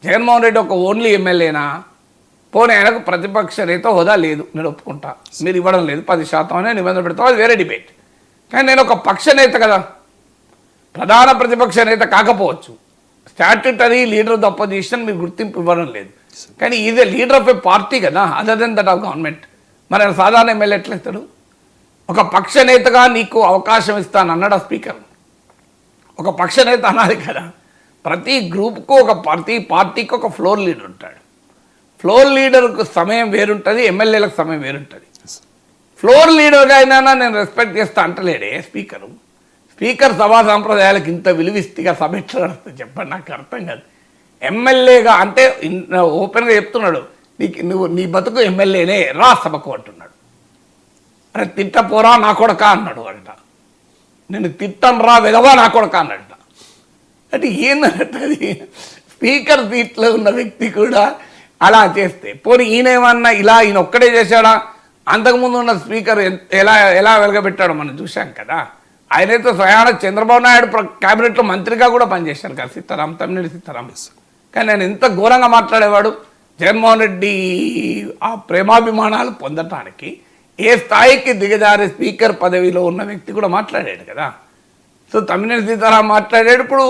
జగన్మోహన్ రెడ్డి ఒక ఓన్లీ ఎమ్మెల్యేనా? పోనీ ఆయనకు ప్రతిపక్ష నేత హోదా లేదు, నేను ఒప్పుకుంటా. మీరు ఇవ్వడం లేదు 10% అనే నిబంధన పెడతాం, అది వేరే డిబేట్. కానీ నేను ఒక పక్ష నేత కదా, ప్రధాన ప్రతిపక్ష నేత కాకపోవచ్చు, statutory leader of the opposition మీరు గుర్తింపు ఇవ్వడం లేదు. కానీ is leader of a party కదా, other than that of government. మరి ఆయన సాధారణ ఎమ్మెల్యే ఎట్లయితాడు? ఒక పక్ష నేతగా నీకు అవకాశం ఇస్తాను అన్నాడు స్పీకర్. ఒక పక్ష నేత అన్నది కదా. ప్రతి గ్రూప్కు ప్రతి పార్టీకి ఒక ఫ్లోర్ లీడర్ ఉంటాడు. ఫ్లోర్ లీడర్కు సమయం వేరుంటుంది, ఎమ్మెల్యేలకు సమయం వేరుంటుంది. ఫ్లోర్ లీడర్గా అయినా నేను రెస్పెక్ట్ చేస్తా అంటలేడే స్పీకరు. స్పీకర్ సభా సాంప్రదాయాలకు ఇంత విలువిస్తిగా సభ ఎట్లా నడుస్తుంది చెప్పండి, నాకు అర్థం కాదు. ఎమ్మెల్యేగా అంటే ఓపెన్గా చెప్తున్నాడు, నువ్వు నీ బతుకు ఎమ్మెల్యేనే రా సభకు అంటున్నాడు. అరే తిట్టపోరా నా కొడక అన్నాడు అంట. నేను తిట్టను రా వెదవా నా కొడక అన్నట్ట. అంటే ఏంటంటే అది స్పీకర్ సీట్లో ఉన్న వ్యక్తి కూడా అలా చేస్తే, పోనీ ఈయనేమన్నా ఈయన ఒక్కడే చేశాడా? అంతకుముందు ఉన్న స్పీకర్ ఎలా వెలగబెట్టాడో మనం చూశాం కదా. ఆయనైతే స్వయాన చంద్రబాబు నాయుడు క్యాబినెట్లో మంత్రిగా కూడా పనిచేశాడు కదా, తమ్మినేని సీతారాం. కానీ ఆయన ఎంత ఘోరంగా మాట్లాడేవాడు. జగన్మోహన్ రెడ్డి ఆ ప్రేమాభిమానాలు పొందటానికి ఏ స్థాయికి దిగజారే స్పీకర్ పదవిలో ఉన్న వ్యక్తి కూడా మాట్లాడాడు కదా. సో తమ్మినేని సీతారాం మాట్లాడేటప్పుడు